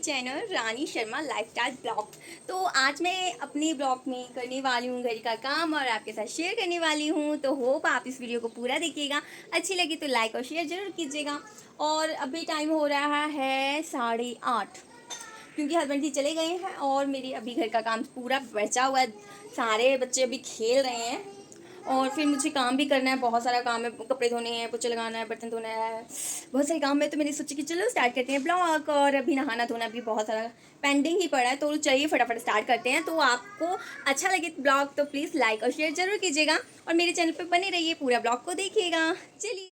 Channel रानी Sharma lifestyle blog. तो आज मैं अपने ब्लॉग में करने वाली हूँ घर का काम और आपके साथ शेयर करने वाली हूँ। तो होप आप इस वीडियो को पूरा देखिएगा, अच्छी लगी तो लाइक और शेयर ज़रूर कीजिएगा। और अभी टाइम हो रहा है 8:30, क्योंकि हस्बैंड जी चले गए हैं और मेरी अभी घर का काम पूरा बचा हुआ है। सारे बच्चे अभी खेल रहे हैं और फिर मुझे काम भी करना है, बहुत सारा काम है, कपड़े धोने हैं, पोछे लगाना है, बर्तन धोना है, बहुत सारे काम है। तो मैंने सोचा कि चलो स्टार्ट करते हैं ब्लॉग। और अभी नहाना धोना भी बहुत सारा पेंडिंग ही पड़ा है, तो चलिए फटाफट स्टार्ट करते हैं। तो आपको अच्छा लगे ब्लॉग तो प्लीज़ लाइक और शेयर ज़रूर कीजिएगा और मेरे चैनल पर बने रहिए, पूरा ब्लॉग को देखिएगा। चलिए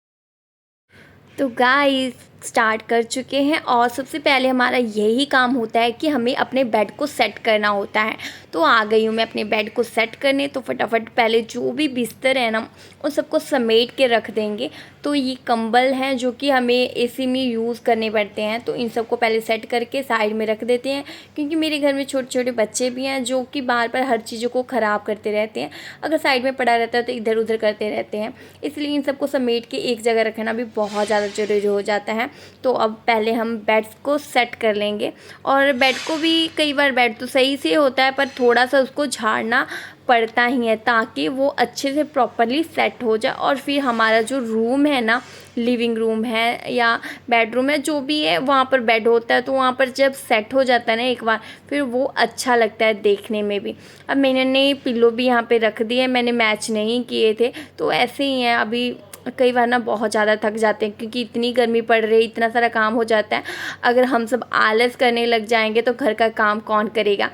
तो गाइस स्टार्ट कर चुके हैं और सबसे पहले हमारा यही काम होता है कि हमें अपने बेड को सेट करना होता है। तो आ गई हूँ मैं अपने बेड को सेट करने। तो फटाफट पहले जो भी बिस्तर है ना उन सबको समेट के रख देंगे। तो ये कंबल हैं जो कि हमें एसी में यूज़ करने पड़ते हैं, तो इन सबको पहले सेट करके साइड में रख देते हैं, क्योंकि मेरे घर में छोटे छोटे बच्चे भी हैं जो कि बार बार हर चीज़ों को ख़राब करते रहते हैं। अगर साइड में पड़ा रहता है तो इधर उधर करते रहते हैं, इसलिए इन सबको समेट के एक जगह रखना भी बहुत ज़्यादा ज़रूरी हो जाता है। तो अब पहले हम बेड्स को सेट कर लेंगे। और बेड को भी कई बार बेड तो सही से होता है पर थोड़ा सा उसको झाड़ना पड़ता ही है, ताकि वो अच्छे से प्रॉपरली सेट हो जाए। और फिर हमारा जो रूम है ना, लिविंग रूम है या बेडरूम है, जो भी है, वहाँ पर बेड होता है। तो वहाँ पर जब सेट हो जाता है ना एक बार, फिर वो अच्छा लगता है देखने में भी। अब मैंने पिल्लो भी यहाँ पे रख दिए, मैंने मैच नहीं किए थे, तो ऐसे ही हैं। अभी कई बार ना बहुत ज़्यादा थक जाते हैं, क्योंकि इतनी गर्मी पड़ रही है, इतना सारा काम हो जाता है। अगर हम सब आलस करने लग जाएंगे तो घर का काम कौन करेगा।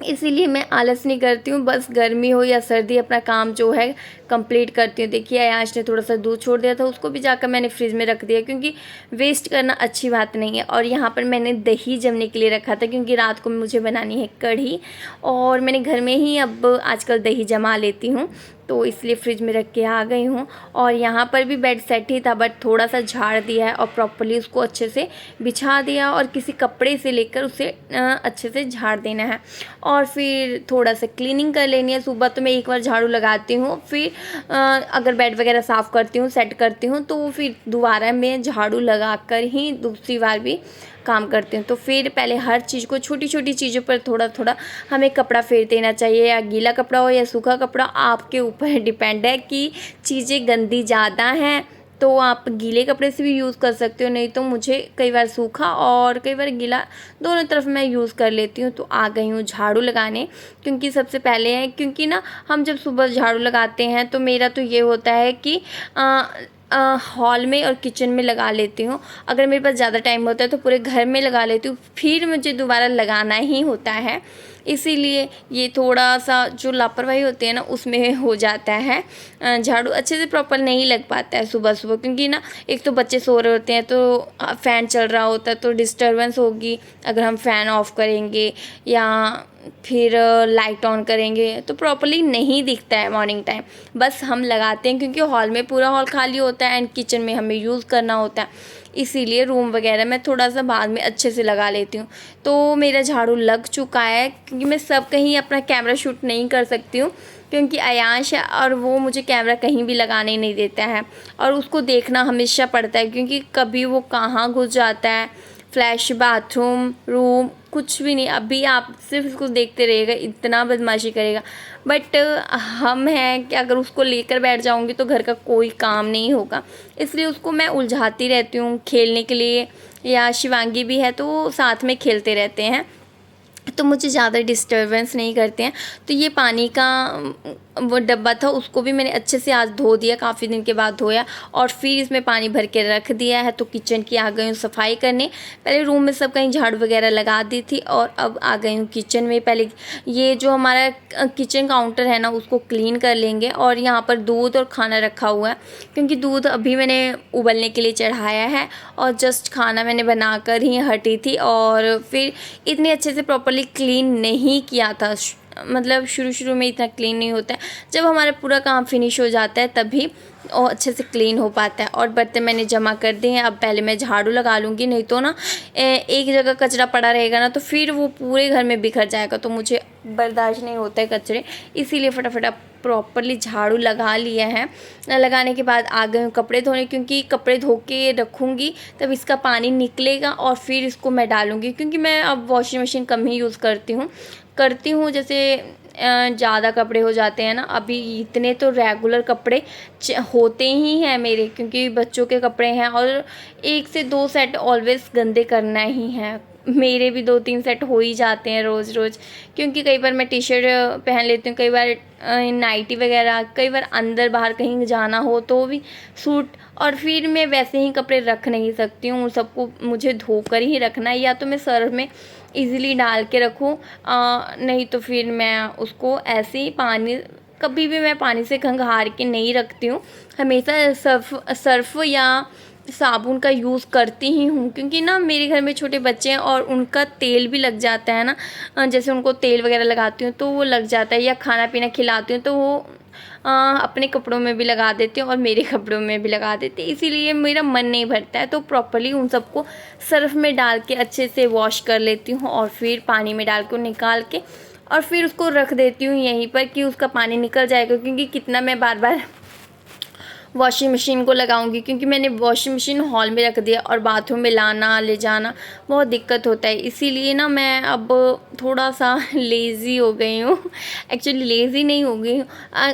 इसीलिए मैं आलस नहीं करती हूँ, बस गर्मी हो या सर्दी अपना काम जो है कंप्लीट करती हूँ। देखिए आयाश ने थोड़ा सा दूध छोड़ दिया था, उसको भी जाकर मैंने फ्रिज में रख दिया, क्योंकि वेस्ट करना अच्छी बात नहीं है। और यहाँ पर मैंने दही जमने के लिए रखा था, क्योंकि रात को मुझे बनानी है कढ़ी, और मैंने घर में ही अब आजकल दही जमा लेती हूँ, तो इसलिए फ्रिज में रख के आ गई हूँ। और यहाँ पर भी बेड सेट ही था, बट थोड़ा सा झाड़ दिया है और प्रॉपर्ली उसको अच्छे से बिछा दिया, और किसी कपड़े से लेकर उसे अच्छे से झाड़ देना है। और फिर थोड़ा सा क्लीनिंग कर लेनी है। सुबह तो मैं एक बार झाड़ू लगाती हूँ, फिर अगर बेड वगैरह साफ़ करती हूँ, सेट करती हूँ, तो फिर दोबारा मैं झाड़ू लगा कर ही दूसरी बार भी काम करते हैं। तो फिर पहले हर चीज़ को, छोटी छोटी चीज़ों पर थोड़ा थोड़ा हमें कपड़ा फेर देना चाहिए, या गीला कपड़ा हो या सूखा कपड़ा, आपके ऊपर डिपेंड है कि चीज़ें गंदी ज़्यादा हैं तो आप गीले कपड़े से भी यूज़ कर सकते हो, नहीं तो मुझे कई बार सूखा और कई बार गीला दोनों तरफ मैं यूज़ कर लेती हूँ। तो आ गई हूँ झाड़ू लगाने, क्योंकि सबसे पहले है, क्योंकि ना हम जब सुबह झाड़ू लगाते हैं तो मेरा तो ये होता है कि हॉल में और किचन में लगा लेती हूँ। अगर मेरे पास ज़्यादा टाइम होता है तो पूरे घर में लगा लेती हूँ, फिर मुझे दोबारा लगाना ही होता है। इसीलिए ये थोड़ा सा जो लापरवाही होती है ना उसमें हो जाता है, झाड़ू अच्छे से प्रॉपर नहीं लग पाता है सुबह सुबह, क्योंकि ना एक तो बच्चे सो रहे होते हैं, तो फ़ैन चल रहा होता है तो डिस्टर्बेंस होगी। अगर हम फ़ैन ऑफ़ करेंगे या फिर लाइट ऑन करेंगे तो प्रॉपर्ली नहीं दिखता है मॉर्निंग टाइम। बस हम लगाते हैं क्योंकि हॉल में पूरा हॉल खाली होता है एंड किचन में हमें यूज़ करना होता है, इसीलिए रूम वगैरह मैं थोड़ा सा बाद में अच्छे से लगा लेती हूँ। तो मेरा झाड़ू लग चुका है, क्योंकि मैं सब कहीं अपना कैमरा शूट नहीं कर सकती हूँ, क्योंकि अयांश है और वो मुझे कैमरा कहीं भी लगाने नहीं देता है, और उसको देखना हमेशा पड़ता है, क्योंकि कभी वो कहाँ घुस जाता है, फ्लैश बाथरूम रूम कुछ भी नहीं। अभी आप सिर्फ उसको देखते रहिएगा, इतना बदमाशी करेगा। बट हम हैं कि अगर उसको लेकर बैठ जाऊंगी तो घर का कोई काम नहीं होगा, इसलिए उसको मैं उलझाती रहती हूँ खेलने के लिए। या शिवांगी भी है तो साथ में खेलते रहते हैं, तो मुझे ज़्यादा डिस्टर्बेंस नहीं करते हैं। तो ये पानी का वो डब्बा था, उसको भी मैंने अच्छे से आज धो दिया, काफ़ी दिन के बाद धोया, और फिर इसमें पानी भर के रख दिया है। तो किचन की आ गई हूँ सफाई करने। पहले रूम में सब कहीं झाड़ू वगैरह लगा दी थी, और अब आ गई हूँ किचन में। पहले ये जो हमारा किचन काउंटर है ना उसको क्लीन कर लेंगे। और यहाँ पर दूध और खाना रखा हुआ है, क्योंकि दूध अभी मैंने उबलने के लिए चढ़ाया है, और जस्ट खाना मैंने बनाकर ही हटी थी। और फिर इतने अच्छे से प्रॉपर्ली क्लीन नहीं किया था, मतलब शुरू शुरू में इतना क्लीन नहीं होता है, जब हमारा पूरा काम फिनिश हो जाता है तभी और अच्छे से क्लीन हो पाता है। और बर्तन मैंने जमा कर दिए हैं। अब पहले मैं झाड़ू लगा लूँगी, नहीं तो ना एक जगह कचरा पड़ा रहेगा ना तो फिर वो पूरे घर में बिखर जाएगा, तो मुझे बर्दाश्त नहीं होता है कचरे, इसीलिए फटाफट अब प्रॉपरली झाड़ू लगा लिया है। लगाने के बाद आ गए हूँ कपड़े धोने, क्योंकि कपड़े धो के रखूँगी तब इसका पानी निकलेगा और फिर इसको मैं डालूँगी, क्योंकि मैं अब वॉशिंग मशीन कम ही यूज़ करती हूँ। जैसे ज़्यादा कपड़े हो जाते हैं ना, अभी इतने तो रेगुलर कपड़े होते ही हैं मेरे, क्योंकि बच्चों के कपड़े हैं और 1 से 2 सेट ऑलवेज़ गंदे करना ही है। मेरे भी 2-3 सेट हो ही जाते हैं रोज़ रोज़, क्योंकि कई बार मैं टी शर्ट पहन लेती हूँ, कई बार नाइटी वगैरह, कई बार अंदर बाहर कहीं जाना हो तो भी सूट, और फिर मैं वैसे ही कपड़े रख नहीं सकती हूँ, उन सबको मुझे धोकर ही रखना है, या तो मैं सर्फ में इजीली डाल के रखूँ, नहीं तो फिर मैं उसको ऐसे ही पानी, कभी भी मैं पानी से खंगाल के नहीं रखती हूँ, हमेशा सर्फ या साबुन का यूज़ करती ही हूँ, क्योंकि ना मेरे घर में छोटे बच्चे हैं और उनका तेल भी लग जाता है ना, जैसे उनको तेल वगैरह लगाती हूँ तो वो लग जाता है, या खाना पीना खिलाती हूँ तो वो अपने कपड़ों में भी लगा देते हैं और मेरे कपड़ों में भी लगा देते हैं, इसीलिए मेरा मन नहीं भरता है। तो प्रॉपर्ली उन सबको सर्फ में डाल के अच्छे से वॉश कर लेती हूँ और फिर पानी में डाल के निकाल के और फिर उसको रख देती हूँ यहीं पर कि उसका पानी निकल जाएगा, क्योंकि कितना मैं बार बार वॉशिंग मशीन को लगाऊंगी, क्योंकि मैंने वॉशिंग मशीन हॉल में रख दिया और बाथरूम में लाना ले जाना बहुत दिक्कत होता है, इसीलिए ना मैं अब थोड़ा सा लेज़ी हो गई हूँ। एक्चुअली लेज़ी नहीं हो गई हूँ,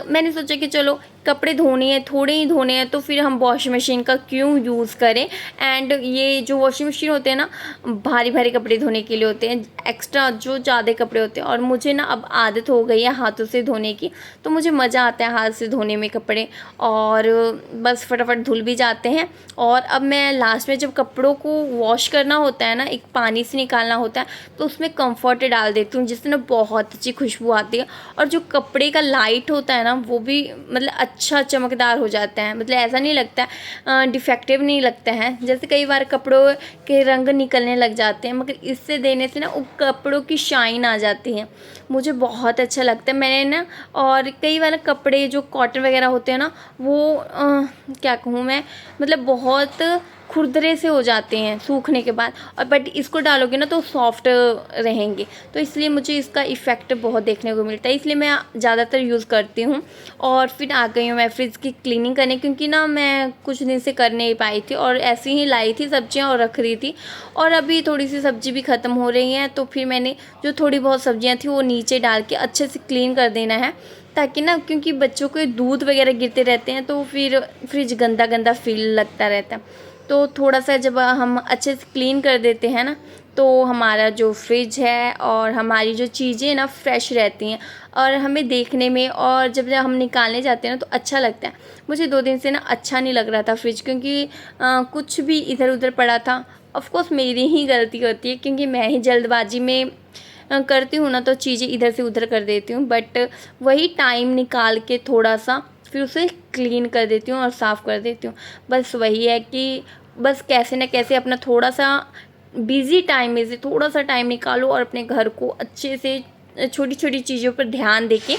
मैंने सोचा कि चलो कपड़े धोने हैं, थोड़े ही धोने हैं, तो फिर हम वॉशिंग मशीन का क्यों यूज़ करें। एंड ये जो वॉशिंग मशीन होते हैं ना, भारी भारी कपड़े धोने के लिए होते हैं, एक्स्ट्रा जो ज़्यादा कपड़े होते हैं, और मुझे ना अब आदत हो गई है हाथों से धोने की, तो मुझे मज़ा आता है हाथ से धोने में कपड़े, और बस फटाफट धुल भी जाते हैं। और अब मैं लास्ट में जब कपड़ों को वॉश करना होता है ना, एक पानी से निकालना होता है, तो उसमें कम्फर्ट डाल देती हूँ, जिससे ना बहुत अच्छी खुशबू आती है, और जो कपड़े का लाइट होता है ना वो भी मतलब अच्छा चमकदार हो जाता है, मतलब ऐसा नहीं लगता डिफेक्टिव नहीं लगता है, जैसे कई बार कपड़ों के रंग निकलने लग जाते हैं, मगर इससे देने से ना वो कपड़ों की शाइन आ जाती है, मुझे बहुत अच्छा लगता है। मैंने ना, और कई बार कपड़े जो कॉटन वगैरह होते हैं ना, वो क्या कहूँ मैं, मतलब बहुत खुरदरे से हो जाते हैं सूखने के बाद, और बट इसको डालोगे ना तो सॉफ्ट रहेंगे, तो इसलिए मुझे इसका इफ़ेक्ट बहुत देखने को मिलता है, इसलिए मैं ज़्यादातर यूज़ करती हूँ। और फिर आ गई हूँ मैं फ्रिज की क्लीनिंग करने, क्योंकि ना मैं कुछ दिन से कर नहीं पाई थी और ऐसे ही लाई थी सब्जियाँ और रख रही थी, और अभी थोड़ी सी सब्ज़ी भी ख़त्म हो रही हैं, तो फिर मैंने जो थोड़ी बहुत सब्जियाँ थी वो नीचे डाल के अच्छे से क्लीन कर देना है, ताकि ना, क्योंकि बच्चों के दूध वगैरह गिरते रहते हैं तो फिर फ्रिज गंदा गंदा फील लगता रहता है, तो थोड़ा सा जब हम अच्छे से क्लीन कर देते हैं ना, तो हमारा जो फ्रिज है और हमारी जो चीज़ें ना फ्रेश रहती हैं, और हमें देखने में, और जब हम निकालने जाते हैं ना तो अच्छा लगता है। मुझे 2 दिन से ना अच्छा नहीं लग रहा था फ्रिज, क्योंकि कुछ भी इधर उधर पड़ा था। ऑफ कोर्स मेरी ही गलती होती है, क्योंकि मैं ही जल्दबाजी में करती हूँ ना, तो चीज़ें इधर से उधर कर देती हूँ, बट वही टाइम निकाल के थोड़ा सा फिर उसे क्लीन कर देती हूँ और साफ़ कर देती हूँ। बस वही है कि बस कैसे न कैसे अपना थोड़ा सा बिज़ी टाइम में से थोड़ा सा टाइम निकालो और अपने घर को अच्छे से छोटी छोटी चीज़ों पर ध्यान देके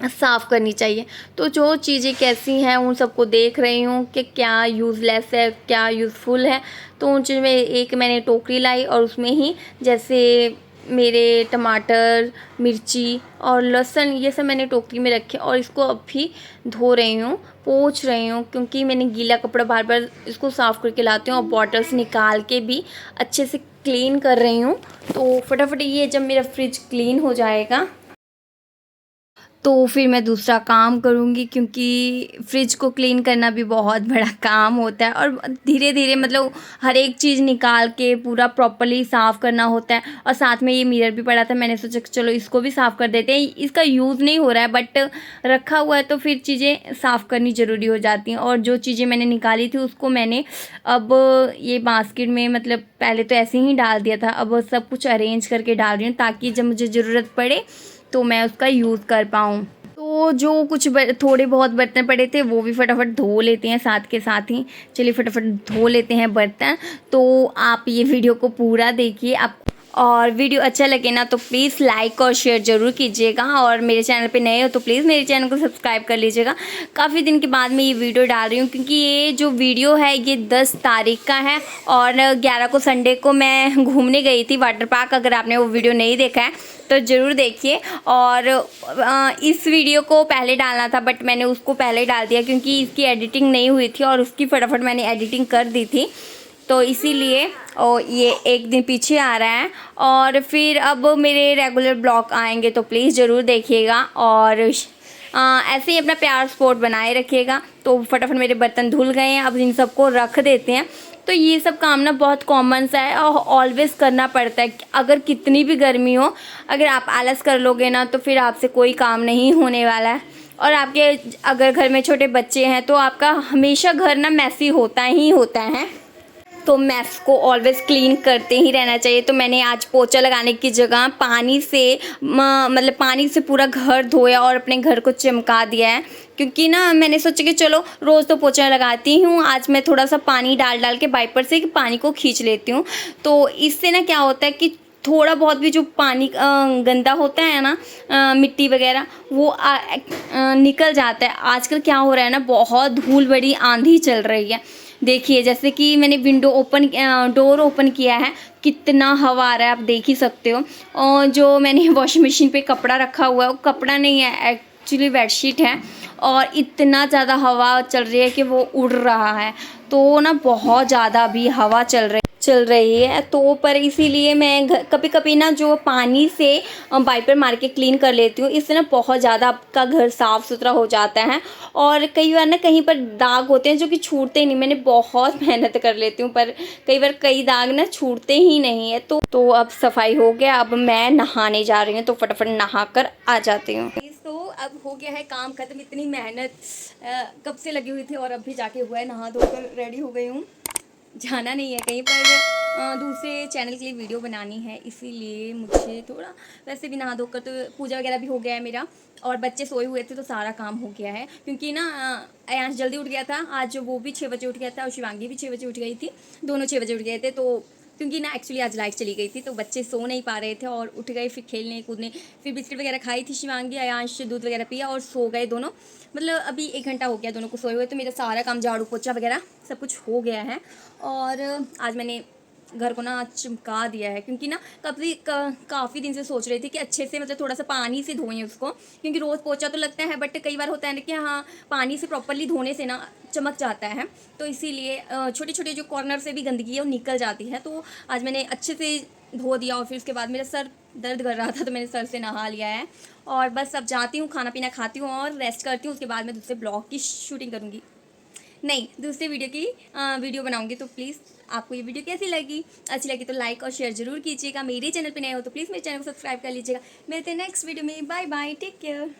साफ़ करनी चाहिए। तो जो चीज़ें कैसी हैं उन सबको देख रही हूँ कि क्या यूज़लेस है, क्या यूज़फुल है, तो उन चीज़ में एक मैंने टोकरी लाई और उसमें ही जैसे मेरे टमाटर, मिर्ची और लहसुन ये सब मैंने टोकरी में रखे, और इसको अब भी धो रही हूँ, पोंछ रही हूँ, क्योंकि मैंने गीला कपड़ा बार बार इसको साफ़ करके लाती हूँ, और बॉटल्स निकाल के भी अच्छे से क्लीन कर रही हूँ। तो फटाफट ये जब मेरा फ्रिज क्लीन हो जाएगा तो फिर मैं दूसरा काम करूँगी, क्योंकि फ्रिज को क्लीन करना भी बहुत बड़ा काम होता है, और धीरे धीरे मतलब हर एक चीज़ निकाल के पूरा प्रॉपर्ली साफ़ करना होता है। और साथ में ये मिरर भी पड़ा था, मैंने सोचा कि चलो इसको भी साफ़ कर देते हैं, इसका यूज़ नहीं हो रहा है बट रखा हुआ है, तो फिर चीज़ें साफ़ करनी ज़रूरी हो जाती हैं। और जो चीज़ें मैंने निकाली थी उसको मैंने अब ये बास्केट में, मतलब पहले तो ऐसे ही डाल दिया था, अब सब कुछ अरेंज करके डाल रही हूँ, ताकि जब मुझे ज़रूरत पड़े तो मैं उसका यूज़ कर पाऊँ। तो जो कुछ थोड़े बहुत बर्तन पड़े थे वो भी फटाफट धो लेते हैं साथ के साथ ही। चलिए फटाफट धो लेते हैं बर्तन। तो आप ये वीडियो को पूरा देखिए, आप और वीडियो अच्छा लगे ना तो प्लीज़ लाइक और शेयर ज़रूर कीजिएगा, और मेरे चैनल पे नए हो तो प्लीज़ मेरे चैनल को सब्सक्राइब कर लीजिएगा। काफ़ी दिन के बाद मैं ये वीडियो डाल रही हूँ क्योंकि ये जो वीडियो है ये 10 तारीख का है, और 11 को संडे को मैं घूमने गई थी वाटर पार्क। अगर आपने वो वीडियो नहीं देखा है तो ज़रूर देखिए। और इस वीडियो को पहले डालना था बट मैंने उसको पहले डाल दिया क्योंकि इसकी एडिटिंग नहीं हुई थी, और उसकी फटाफट मैंने एडिटिंग कर दी थी, तो इसीलिए और ये एक दिन पीछे आ रहा है। और फिर अब मेरे रेगुलर ब्लॉग आएंगे तो प्लीज़ ज़रूर देखिएगा, और ऐसे ही अपना प्यार सपोर्ट बनाए रखिएगा। तो फटाफट मेरे बर्तन धुल गए हैं, अब इन सबको रख देते हैं। तो ये सब काम ना बहुत कॉमन सा है और ऑलवेज़ करना पड़ता है। अगर कितनी भी गर्मी हो, अगर आप आलस कर लोगे ना तो फिर आपसे कोई काम नहीं होने वाला है। और आपके अगर घर में छोटे बच्चे हैं तो आपका हमेशा घर ना मैसी होता ही होता है, तो मैस को ऑलवेज़ क्लीन करते ही रहना चाहिए। तो मैंने आज पोछा लगाने की जगह पानी से मतलब पानी से पूरा घर धोया और अपने घर को चमका दिया है, क्योंकि ना मैंने सोचा कि चलो रोज़ तो पोछा लगाती हूँ, आज मैं थोड़ा सा पानी डाल के वाइपर से पानी को खींच लेती हूँ। तो इससे ना क्या होता है कि थोड़ा बहुत भी जो पानी गंदा होता है ना, मिट्टी वगैरह, वो निकल जाता है। आजकल क्या हो रहा है ना, बहुत धूल बड़ी आंधी चल रही है। देखिए जैसे कि मैंने डोर ओपन किया है, कितना हवा आ रहा है आप देख ही सकते हो। और जो मैंने वॉशिंग मशीन पे कपड़ा रखा हुआ है वो कपड़ा नहीं है, एक्चुअली बेडशीट है, और इतना ज़्यादा हवा चल रही है कि वो उड़ रहा है। तो ना बहुत ज़्यादा अभी हवा चल रही है। तो पर इसीलिए मैं कभी कभी ना जो पानी से वाइपर मार के क्लीन कर लेती हूँ, इससे ना बहुत ज़्यादा आपका घर साफ़ सुथरा हो जाता है। और कई बार ना कहीं पर दाग होते हैं जो कि छूटते नहीं, मैंने बहुत मेहनत कर लेती हूँ पर कई बार कई दाग ना छूटते ही नहीं है। तो अब सफाई हो गया, अब मैं नहाने जा रही हूँ, तो फटाफट नहा कर आ जाती हूँ। तो अब हो गया है काम ख़त्म। इतनी मेहनत कब से लगी हुई थी और अब भी जाके हुआ है, नहा धोकर रेडी हो गई हूँ। जाना नहीं है कहीं पर, दूसरे चैनल के लिए वीडियो बनानी है, इसीलिए मुझे थोड़ा वैसे भी नहा धोकर तो पूजा वगैरह भी हो गया है मेरा, और बच्चे सोए हुए थे तो सारा काम हो गया है। क्योंकि ना अयांश जल्दी उठ गया था आज, वो भी 6 बजे उठ गया था और शिवांगी भी 6 बजे उठ गई थी, दोनों 6 बजे उठ गए थे। तो क्योंकि ना एक्चुअली आज लाइट चली गई थी तो बच्चे सो नहीं पा रहे थे और उठ गए, फिर खेलने कूदने, फिर बिस्किट वगैरह खाई थी शिवांगी, अयांश दूध वगैरह पिया और सो गए दोनों। मतलब अभी 1 घंटा हो गया दोनों को सोए हुए, तो मेरा सारा काम झाड़ू पोछा वगैरह सब कुछ हो गया है। और आज मैंने घर को ना चमका दिया है, क्योंकि ना काफ़ी दिन से सोच रही थी कि अच्छे से मतलब थोड़ा सा पानी से धोएं उसको, क्योंकि रोज़ पोछा तो लगता है बट कई बार होता है ना कि हाँ पानी से प्रॉपरली धोने से ना चमक जाता है। तो इसीलिए छोटे छोटे जो कॉर्नर से भी गंदगी है वो निकल जाती है। तो आज मैंने अच्छे से धो दिया, और फिर उसके बाद मेरा सर दर्द कर रहा था तो मैंने सर से नहा लिया है। और बस अब जाती हूँ, खाना पीना खाती हूँ और रेस्ट करती हूँ। उसके बाद मैं दूसरे ब्लॉग की शूटिंग करूँगी, नहीं दूसरे वीडियो की वीडियो बनाऊंगी। तो प्लीज़ आपको ये वीडियो कैसी लगी, अच्छी लगी तो लाइक और शेयर ज़रूर कीजिएगा। मेरे चैनल पे नए हो तो प्लीज़ मेरे चैनल को सब्सक्राइब कर लीजिएगा। मिलते हैं नेक्स्ट वीडियो में, बाय बाय, टेक केयर।